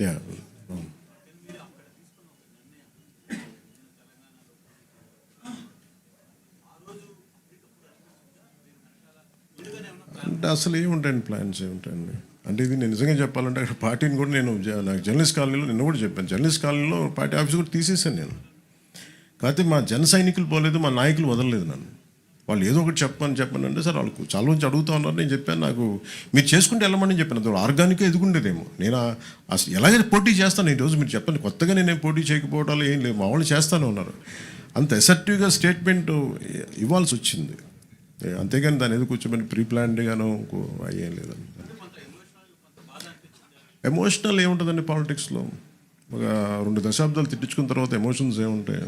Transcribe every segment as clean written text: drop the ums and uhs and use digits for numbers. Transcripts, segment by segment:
Yeah. అంటే అసలు ఏముంటాయండి, plans ఏముంటాయండి? అంటే ఇది నేను నిజంగా చెప్పాలంటే అక్కడ పార్టీని కూడా నేను నాకు జర్నలిస్ట్ కాలనీలో నిన్న కూడా చెప్పాను, జర్నలిస్ట్ కాలనీలో పార్టీ ఆఫీస్ కూడా తీసేసాను నేను. కాకపోతే మా జన సైనికులు పోలేదు, మా నాయకులు వదలలేదు నన్ను. వాళ్ళు ఏదో ఒకటి చెప్పని అంటే సార్ వాళ్ళకు చాలా మంది అడుగుతూ ఉన్నారు. నేను చెప్పాను, నాకు మీరు చేసుకుంటే వెళ్ళమని చెప్పాను. అది ఆర్గానిక్గా ఎదుగుండేదేమో. నేను అసలు ఎలాగైతే పోటీ చేస్తాను ఈరోజు. మీరు చెప్పండి, కొత్తగా నేనేం పోటీ చేయకపోవడాలు ఏం లేదు, మా వాళ్ళు చేస్తూనే ఉన్నారు. అంత ఎసెప్టివ్గా స్టేట్మెంట్ ఇవ్వాల్సి వచ్చింది. అంతేగాని దాన్ని ఎదురు కూర్చోమని ప్రీ ప్లాన్డ్గాను అయ్యేం లేదండి. ఎమోషనల్ ఏముంటుందండి పాలిటిక్స్లో? ఒక 2 దశాబ్దాలు తిట్టించుకున్న తర్వాత ఎమోషన్స్ ఏముంటాయి?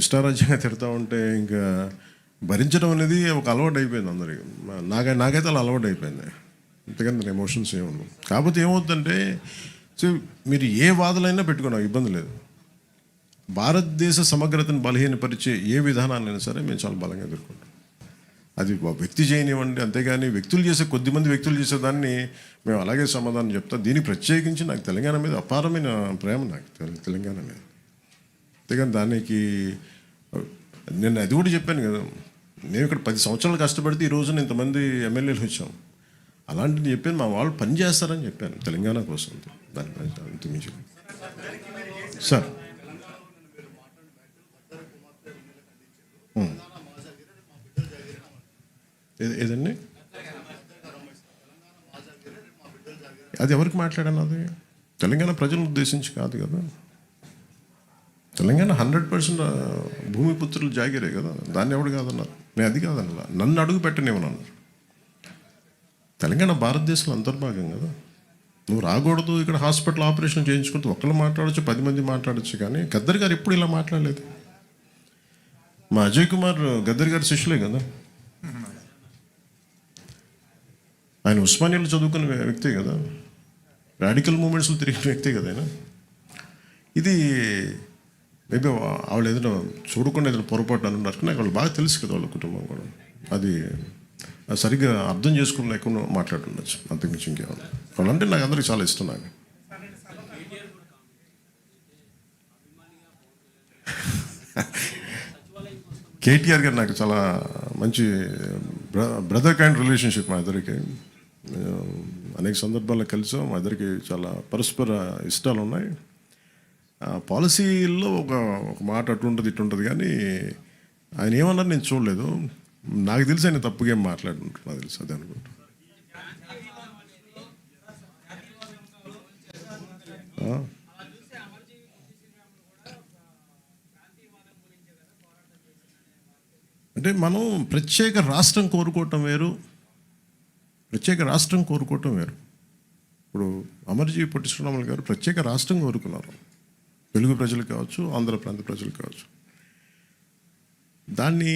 ఇష్టారాజ్యంగా తిడతా ఉంటే ఇంకా భరించడం అనేది ఒక అలవాటు అయిపోయింది అందరికీ. నాకైతే అలా అలవాటు అయిపోయింది. అంతేగాని దాని ఎమోషన్స్ ఏముండవు. కాకపోతే ఏమవుతుందంటే, సో మీరు ఏ వాదనైనా పెట్టుకున్నాం, ఇబ్బంది లేదు. భారతదేశ సమగ్రతను బలహీనపరిచే ఏ విధానాలైనా సరే మేము చాలా బలంగా ఎదుర్కొంటాం. అది వ్యక్తి చేయనివ్వండి, అంతేగాని కొద్దిమంది వ్యక్తులు చేసేదాన్ని మేము అలాగే సమాధానం చెప్తాం. దీనికి ప్రత్యేకించి నాకు తెలంగాణ మీద అపారమైన ప్రేమ, నాకు తెలంగాణ మీద. అంతేగాని దానికి నేను అది కూడా చెప్పాను కదా, నేను ఇక్కడ 10 సంవత్సరాలు కష్టపడితే ఈ రోజున ఇంతమంది ఎమ్మెల్యేలు వచ్చాం. అలాంటిది చెప్పాను, మా వాళ్ళు పని చేస్తారని చెప్పాను తెలంగాణ కోసం. దానిపై అంతమించి సార్ ఏదండి, అది ఎవరికి మాట్లాడాను? అది తెలంగాణ ప్రజలను ఉద్దేశించి కాదు కదా. తెలంగాణ 100% భూమిపుత్రులు జాగిరే కదా, దాన్ని ఎవడు కాదన్నారు. నేను అది కాదన్నా, నన్ను అడుగు పెట్టనివ్వనన్నారు. తెలంగాణ భారతదేశంలో అంతర్భాగం కదా. నువ్వు రాకూడదు, ఇక్కడ హాస్పిటల్ ఆపరేషన్ చేయించుకుంటూ ఒక్కళ్ళు మాట్లాడచ్చు, 10 మంది మాట్లాడచ్చు. కానీ గద్దర్ గారు ఎప్పుడు ఇలా మాట్లాడలేదు. మా అజయ్ కుమార్ గద్దర్ గారి శిష్యులే కదా. ఆయన ఉస్మానియాలో చదువుకున్న వ్యక్తే కదా, రాడికల్ మూమెంట్స్లో తిరిగిన వ్యక్తే కదా ఆయన. ఇది మేబీ వాళ్ళు ఏదైనా చూడకుండా ఏదైనా పొరపాటు అని ఉన్నారు, నాకు వాళ్ళు బాగా తెలుసు కదా, వాళ్ళ కుటుంబం కూడా. అది సరిగ్గా అర్థం చేసుకుని లేకుండా మాట్లాడుతుండొచ్చు, అంతకుమించి ఇంకేమన్నా. వాళ్ళంటే నాకు అందరికీ చాలా ఇష్టం. నాకు కేటీఆర్ గారు నాకు చాలా మంచి బ్రదర్ కైండ్ రిలేషన్షిప్. మా ఇద్దరికి అనేక సందర్భాల్లో కలిసాం. మా ఇద్దరికి చాలా పరస్పర ఇష్టాలు ఉన్నాయి. పాలసీల్లో ఒక మాట అటు ఉంటుంది ఇటు ఉంటుంది, కానీ ఆయన ఏమన్నారు నేను చూడలేదు. నాకు తెలిసి ఆయన తప్పుగా ఏం మాట్లాడుకుంటారు, నాకు తెలుసు అదే అనుకుంటా. అంటే మనం ప్రత్యేక రాష్ట్రం కోరుకోవటం వేరు, ప్రత్యేక రాష్ట్రం కోరుకోవటం వేరు. ఇప్పుడు అమర్జీ పొట్టి శ్రీరాములు గారు ప్రత్యేక రాష్ట్రం కోరుకున్నారు, తెలుగు ప్రజలు కావచ్చు, ఆంధ్ర ప్రాంత ప్రజలు కావచ్చు. దాన్ని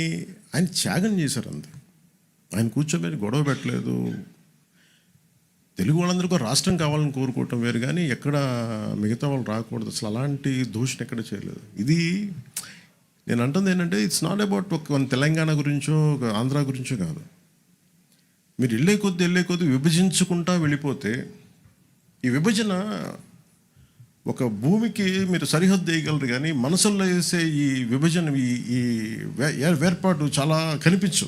ఆయన త్యాగం చేశారు అంతే. ఆయన కూర్చోబెట్టి గొడవ పెట్టలేదు. తెలుగు వాళ్ళందరికీ రాష్ట్రం కావాలని కోరుకోవటం వేరు, కానీ ఎక్కడ మిగతా వాళ్ళు రాకూడదు, అసలు అలాంటి దూషణ ఎక్కడ చేయలేదు. ఇది నేను అంటుంది ఏంటంటే, ఇట్స్ నాట్ అబౌట్ ఒక తెలంగాణ గురించో ఒక ఆంధ్ర గురించో కాదు. మీరు వెళ్ళే కొద్దీ విభజించుకుంటా వెళ్ళిపోతే, ఈ విభజన ఒక భూమికి మీరు సరిహద్దు వేయగలరు, కానీ మనసుల్లో వేసే ఈ విభజన, ఈ వేర్పాటు చాలా కనిపించు,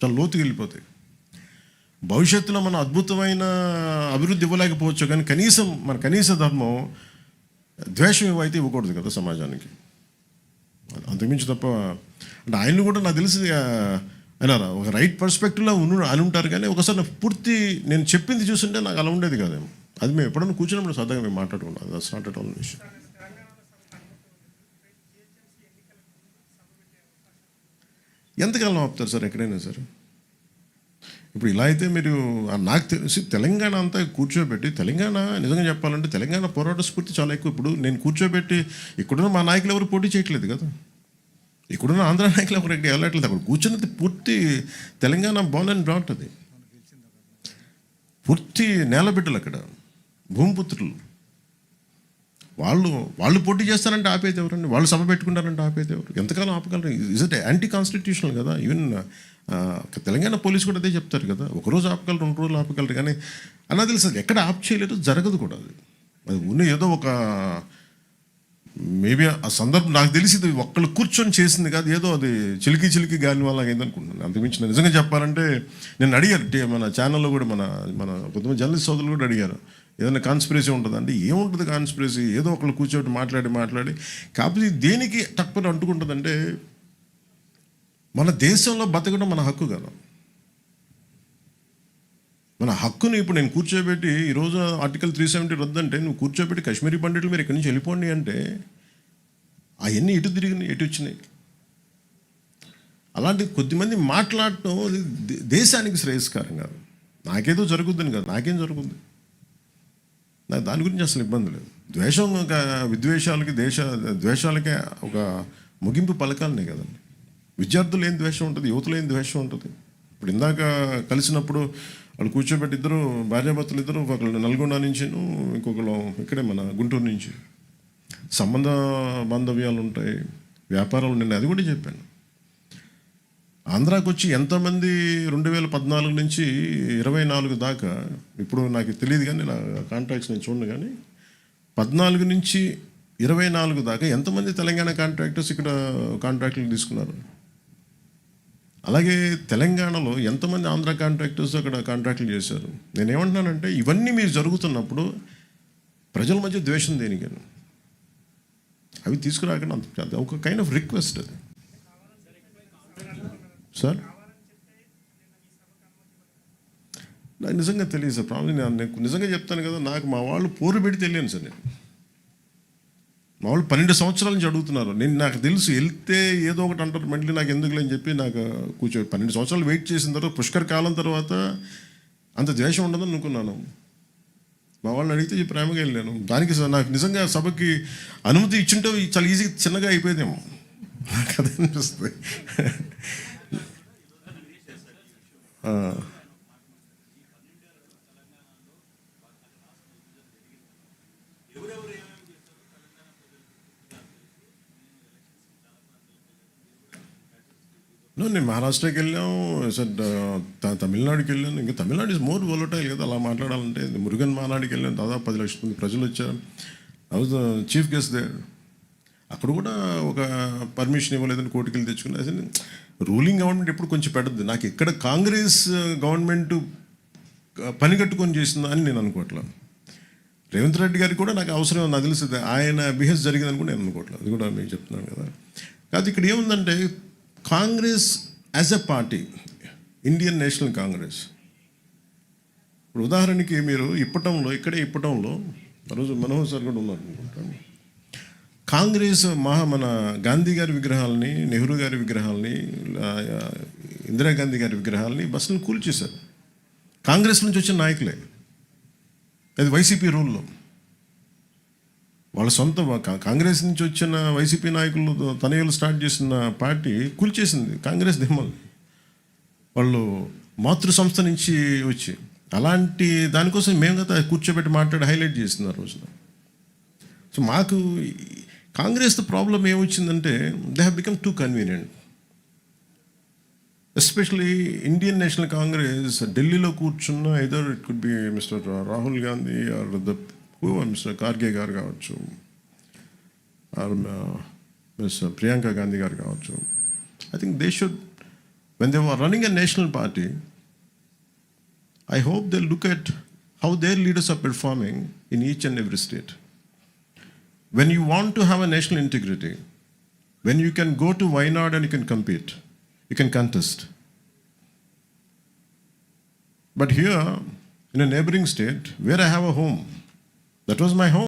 చాలా లోతుకి వెళ్ళిపోతాయి. భవిష్యత్తులో మనం అద్భుతమైన అభివృద్ధి ఇవ్వలేకపోవచ్చు, కానీ కనీసం మన కనీస ధర్మం ద్వేషం ఇవ్వైతే ఇవ్వకూడదు కదా సమాజానికి. అంతకుమించి తప్ప అంటే ఆయన్ని కూడా నాకు తెలిసి ఆయన ఒక రైట్ పర్స్పెక్టివ్లో అని ఉంటారు, కానీ ఒకసారి పూర్తి నేను చెప్పింది చూస్తుంటే నాకు అలా ఉండేది కాదేమో. అది మేము ఎప్పుడైనా కూర్చున్నప్పుడు సరదాగా మేము మాట్లాడుకుంటాం. దట్స్ నాట్ ఎట్ ఆల్ విషయం. ఎంతకాలం ఆపుతారు సార్ ఎక్కడైనా సరే? ఇప్పుడు ఇలా అయితే మీరు నాకు తెలిసి తెలంగాణ అంతా కూర్చోబెట్టి, తెలంగాణ నిజంగా చెప్పాలంటే తెలంగాణ పోరాట స్ఫూర్తి చాలా ఎక్కువ. ఇప్పుడు నేను కూర్చోబెట్టి ఇక్కడున్న మా నాయకులు ఎవరు పోటీ చేయట్లేదు కదా, ఇక్కడున్న ఆంధ్ర నాయకులు ఎవరు ఎక్కడ వెళ్ళట్లేదు. అక్కడ కూర్చున్నది పూర్తి తెలంగాణ బోర్న్ అండ్ బ్రాట్, అది పూర్తి నేలబిడ్డలు, అక్కడ భూమిపుత్రులు. వాళ్ళు పోటీ చేస్తారంటే ఆపేది ఎవరండి? వాళ్ళు సభ పెట్టుకుంటారంటే ఆపేది ఎవరు? ఎంతకాలం ఆపగలరు? ఇజ్ ఇట్ యాంటీ కాన్స్టిట్యూషనల్ కదా. ఈవెన్ తెలంగాణ పోలీసు కూడా అదే చెప్తారు కదా, ఒకరోజు ఆపగలరు, 2 రోజులు ఆపగలరు, కానీ అన్న తెలుసు అది ఎక్కడ ఆప్ చేయలేదు, జరగదు కూడా అది. అది ఉన్న ఏదో ఒక మేబీ ఆ సందర్భం నాకు తెలిసి ఇది ఒక్కళ్ళు కూర్చొని చేసింది కాదు, ఏదో అది చిలికి గాలి వల్ల అయింది అనుకుంటున్నాను. అంతకుమించి నేను నిజంగా చెప్పాలంటే నేను అడిగారు మన ఛానల్లో కూడా మన కొంతమంది జర్నలిస్ట్ సోదరులు కూడా అడిగారు, ఏదైనా కాన్స్పిరసీ ఉంటుంది అంటే ఏముంటుంది కాన్స్పిరసీ, ఏదో ఒకళ్ళు కూర్చోబెట్టి మాట్లాడి కాకపోతే దేనికి తక్కువ అంటుకుంటుందంటే మన దేశంలో బతకడం మన హక్కు కదా. మన హక్కుని ఇప్పుడు నేను కూర్చోబెట్టి ఈరోజు ఆర్టికల్ 370 రద్దంటే నువ్వు కూర్చోబెట్టి కాశ్మీరీ పండితులు మీరు ఇక్కడి నుంచి వెళ్ళిపోండి అంటే అవన్నీ ఎటు తిరిగినాయి, ఎటు వచ్చినాయి. అలాంటి కొద్దిమంది మాట్లాడటం దేశానికి శ్రేయస్కరం కాదు. నాకేదో జరుగుద్దని కాదు, నాకేం జరుగుద్ది, నాకు దాని గురించి అసలు ఇబ్బంది లేదు. ద్వేషం విద్వేషాలకి ద్వేషాలకే ఒక ముగింపు పలకాలనే కదండి. విద్యార్థులు ఏం ద్వేషం ఉంటుంది, యువతలో ఏం ద్వేషం ఉంటుంది. ఇప్పుడు ఇందాక కలిసినప్పుడు వాళ్ళు కూర్చోబెట్టి ఇద్దరు భార్యాభర్తలు ఇద్దరు, ఒకళ్ళు నల్గొండ నుంచి, ఇంకొకళ్ళు ఇక్కడే మన గుంటూరు నుంచి, సంబంధ బాంధవ్యాలు ఉంటాయి, వ్యాపారాలు. నేను అది కూడా చెప్పాను. ఆంధ్రాకి వచ్చి ఎంతమంది 2014 నుంచి 24 దాకా, ఇప్పుడు నాకు తెలియదు కానీ నా కాంట్రాక్ట్స్ నేను చూడను కానీ 14 నుంచి 24 దాకా ఎంతమంది తెలంగాణ కాంట్రాక్టర్స్ ఇక్కడ కాంట్రాక్టులు తీసుకున్నారు. అలాగే తెలంగాణలో ఎంతమంది ఆంధ్ర కాంట్రాక్టర్స్ అక్కడ కాంట్రాక్టులు చేశారు. నేనేమంటున్నానంటే ఇవన్నీ మీరు జరుగుతున్నప్పుడు ప్రజల మధ్య ద్వేషం దేనికని అవి తీసుకురాకుండా అంత ఒక కైండ్ ఆఫ్ రిక్వెస్ట్ అది సార్. నాకు నిజంగా తెలియదు సార్, ప్రాబ్లం నేను నిజంగా చెప్తాను కదా, నాకు మా వాళ్ళు పోరు పెట్టి తెలియను సార్. నేను మా వాళ్ళు 12 సంవత్సరాల నుంచి అడుగుతున్నారు. నాకు తెలుసు వెళ్తే ఏదో ఒకటి అంటారు, మళ్ళీ నాకు ఎందుకులే అని చెప్పి నాకు 12 సంవత్సరాలు వెయిట్ చేసిన తర్వాత పుష్కర కాలం తర్వాత అంత ద్వేషం ఉండదని అనుకున్నాను. మా వాళ్ళని అడిగితే ప్రేమగా వెళ్ళాను. దానికి నాకు నిజంగా సభకి అనుమతి ఇచ్చింటే చాలా ఈజీగా చిన్నగా అయిపోయేదేమో, నాకు అదే అనిపిస్తుంది. నేను మహారాష్ట్రకి వెళ్ళాం సార్, తమిళనాడుకి వెళ్ళాను. ఇంకా తమిళనాడు ఇస్ మోర్ వోలటైల్ కదా అలా మాట్లాడాలంటే. మురుగన్ మానాడికి వెళ్ళాను, దాదాపు 10 లక్షల మంది ప్రజలు వచ్చారు. I was the chief guest there. అక్కడ కూడా ఒక పర్మిషన్ ఇవ్వలేదని కోర్టుకి వెళ్ళి తెచ్చుకున్నా. అసలు రూలింగ్ గవర్నమెంట్ ఎప్పుడు కొంచెం పెడద్దు. నాకు ఇక్కడ కాంగ్రెస్ గవర్నమెంట్ పని కట్టుకొని చేసిందా అని నేను అనుకోవట్లేదు. రేవంత్ రెడ్డి గారికి కూడా నాకు అవసరం నాకు తెలుస్తుంది, ఆయన బిహేవ్ జరిగిందని కూడా నేను అనుకోవట్లేదు. అది కూడా మీకు చెప్తున్నాను కదా. కాదు ఇక్కడ ఏముందంటే Congress as a party, Indian National Congress, ఇప్పుడు ఉదాహరణకి మీరు ఇప్పటంలో ఆ రోజు మనోహర్ సార్ కూడా ఉన్నారు అనుకుంటాను, కాంగ్రెస్ మన గాంధీ గారి విగ్రహాలని, నెహ్రూ గారి విగ్రహాలని, ఇందిరాగాంధీ గారి విగ్రహాలని బస్సులను కూల్చేశారు. కాంగ్రెస్ నుంచి వచ్చిన నాయకులే, అది వైసీపీ రూల్లో. వాళ్ళ సొంత కాంగ్రెస్ నుంచి వచ్చిన వైసీపీ నాయకులు తనయులు స్టార్ట్ చేసిన పార్టీ కూల్చేసింది కాంగ్రెస్ దిమ్మలు, వాళ్ళు మాతృ సంస్థ నుంచి వచ్చి. అలాంటి దానికోసం మేము కదా కూర్చోబెట్టి మాట్లాడి హైలైట్ చేసింది ఆ రోజున. సో మాకు కాంగ్రెస్ ప్రాబ్లం ఏమొచ్చిందంటే they have become too convenient. Especially Indian National Congress ఢిల్లీలో కూర్చున్న either it could be mister Rahul Gandhi or mister Kharge garu కావచ్చు, ఆర్ మిస్ ప్రియాంక గాంధీ గారు కావచ్చు. I think they should, when they were running a national party, I hope they'll look at how their leaders are performing in each and every state. When you want to have a national integrity, when you can go to Wayanad and you can compete, you can contest. But here, in a neighboring state, where I have a home, that was my home.